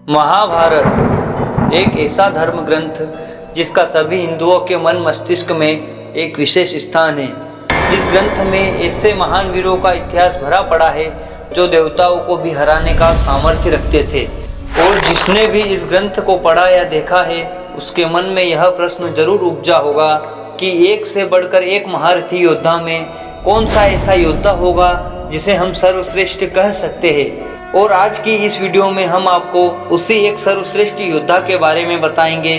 महाभारत एक ऐसा धर्म ग्रंथ जिसका सभी हिंदुओं के मन मस्तिष्क में एक विशेष स्थान है। इस ग्रंथ में ऐसे महान वीरों का इतिहास भरा पड़ा है जो देवताओं को भी हराने का सामर्थ्य रखते थे। और जिसने भी इस ग्रंथ को पढ़ा या देखा है उसके मन में यह प्रश्न जरूर उपजा होगा कि एक से बढ़कर एक महारथी योद्धा में कौन सा ऐसा योद्धा होगा जिसे हम सर्वश्रेष्ठ कह सकते हैं। और आज की इस वीडियो में हम आपको उसी एक सर्वश्रेष्ठ योद्धा के बारे में बताएंगे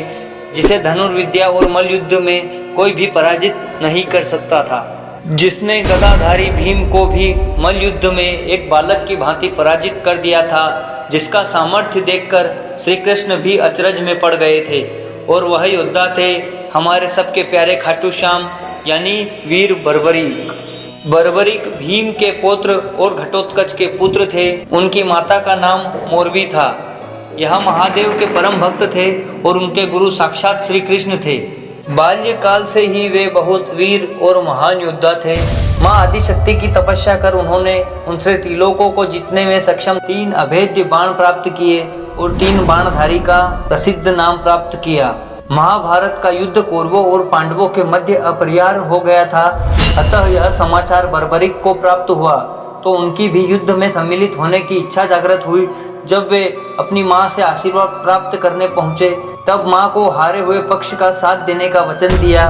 जिसे धनुर्विद्या और मल्लयुद्ध में कोई भी पराजित नहीं कर सकता था, जिसने गदाधारी भीम को भी मल्लयुद्ध में एक बालक की भांति पराजित कर दिया था, जिसका सामर्थ्य देखकर श्री कृष्ण भी अचरज में पड़ गए थे। और वह योद्धा थे हमारे सबके प्यारे खाटू श्याम यानी वीर बर्बरीक। बर्बरीक भीम के पुत्र और घटोत्कच के पुत्र थे। उनकी माता का नाम मोरवी था। यह महादेव के परम भक्त थे और उनके गुरु साक्षात श्री कृष्ण थे। बाल्यकाल से ही वे बहुत वीर और महान योद्धा थे। माँ आदिशक्ति की तपस्या कर उन्होंने उनसे त्रिलोकों को जीतने में सक्षम 3 अभेद्य बाण प्राप्त किए और 3 बाणधारी का प्रसिद्ध नाम प्राप्त किया। महाभारत का युद्ध कौरवों और पांडवों के मध्य अपरिहार्य हो गया था, अतः यह समाचार बर्बरीक को प्राप्त हुआ तो उनकी भी युद्ध में सम्मिलित होने की इच्छा जागृत हुई। जब वे अपनी मां से आशीर्वाद प्राप्त करने पहुंचे तब मां को हारे हुए पक्ष का साथ देने का वचन दिया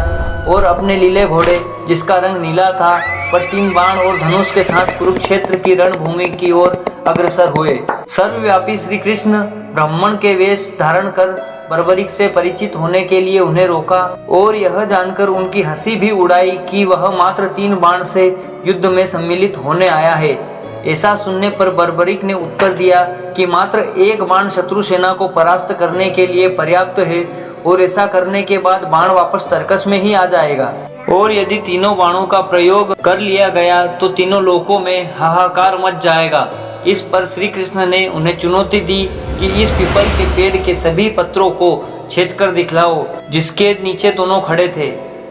और अपने लीले घोड़े जिसका रंग नीला था पर 3 बाण और धनुष के साथ कुरुक्षेत्र की रणभूमि की ओर अग्रसर हुए। सर्वव्यापी श्री कृष्ण ब्राह्मण के वेश धारण कर बर्बरीक से परिचित होने के लिए उन्हें रोका और यह जानकर उनकी हंसी भी उड़ाई कि वह मात्र 3 बाण से युद्ध में सम्मिलित होने आया है। ऐसा सुनने पर बर्बरीक ने उत्तर दिया कि मात्र 1 बाण शत्रु सेना को परास्त करने के लिए पर्याप्त है और ऐसा करने के बाद बाण वापस तर्कस में ही आ जाएगा। और यदि तीनों बाणों का प्रयोग कर लिया गया तो तीनों लोकों में हाहाकार मच जाएगा। इस पर श्री कृष्ण ने उन्हें चुनौती दी कि इस पीपल के पेड़ के सभी पत्रों को छेद कर दिखलाओ जिसके नीचे दोनों खड़े थे।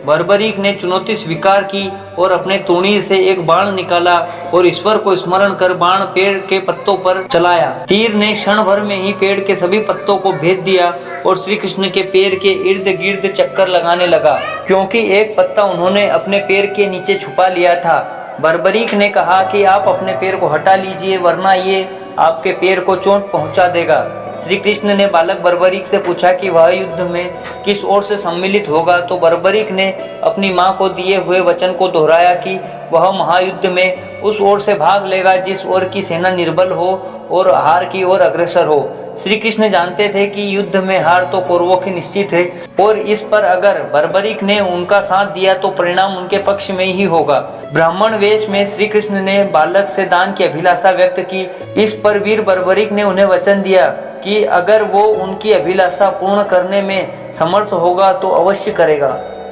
बर्बरीक ने चुनौती स्वीकार की और अपने तूणी से एक बाण निकाला और ईश्वर को स्मरण कर बाण पेड़ के पत्तों पर चलाया। तीर ने क्षण भर में ही पेड़ के सभी पत्तों को भेद दिया और श्री कृष्ण के पैर के इर्द गिर्द चक्कर लगाने लगा, क्योंकि एक पत्ता उन्होंने अपने पैर के नीचे छुपा लिया था। बर्बरीक ने कहा कि आप अपने पैर को हटा लीजिए वरना ये आपके पैर को चोट पहुंचा देगा। श्री कृष्ण ने बालक बर्बरीक से पूछा कि वह युद्ध में किस ओर से सम्मिलित होगा तो बर्बरीक ने अपनी मां को दिए हुए वचन को दोहराया कि वह महायुद्ध में उस ओर से भाग लेगा जिस ओर की सेना निर्बल हो और हार की ओर अग्रसर हो। श्री कृष्ण जानते थे कि युद्ध में हार तो कौरवों की निश्चित है और इस पर अगर बर्बरीक ने उनका साथ दिया तो परिणाम उनके पक्ष में ही होगा। ब्राह्मण वेश में श्री कृष्ण ने बालक से दान की अभिलाषा व्यक्त की। इस पर वीर बर्बरीक ने उन्हें वचन दिया कि अगर वो उनकी अभिलाषा पूर्ण करने में समर्थ होगा तो अवश्य करेगा।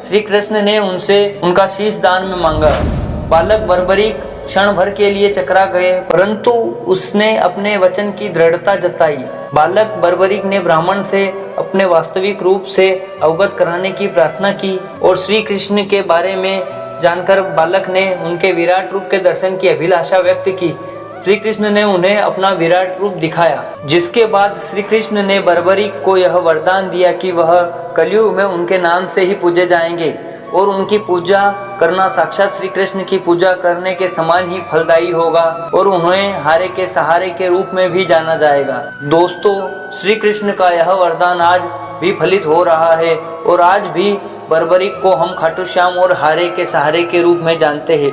श्री कृष्ण ने उनसे उनका शीश दान में मांगा। बालक बर्बरीक क्षण भर के लिए चकरा गए परंतु उसने अपने वचन की दृढ़ता जताई। बालक बर्बरीक ने ब्राह्मण से अपने वास्तविक रूप से अवगत कराने की प्रार्थना की और श्री कृष्ण के बारे में जानकर बालक ने उनके विराट रूप के दर्शन की अभिलाषा व्यक्त की। श्री कृष्ण ने उन्हें अपना विराट रूप दिखाया, जिसके बाद श्री कृष्ण ने बर्बरीक को यह वरदान दिया कि वह कलयुग में उनके नाम से ही पूजे जाएंगे और उनकी पूजा करना साक्षात श्री कृष्ण की पूजा करने के समान ही फलदायी होगा और उन्हें हारे के सहारे के रूप में भी जाना जाएगा। दोस्तों, श्री कृष्ण का यह वरदान आज भी फलित हो रहा है और आज भी बर्बरीक को हम खाटू श्याम और हारे के सहारे के रूप में जानते हैं।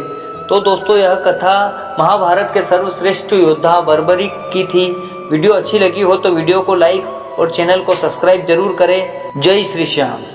तो दोस्तों, यह कथा महाभारत के सर्वश्रेष्ठ योद्धा बर्बरीक की थी। वीडियो अच्छी लगी हो तो वीडियो को लाइक और चैनल को सब्सक्राइब जरूर करें। जय श्री श्याम।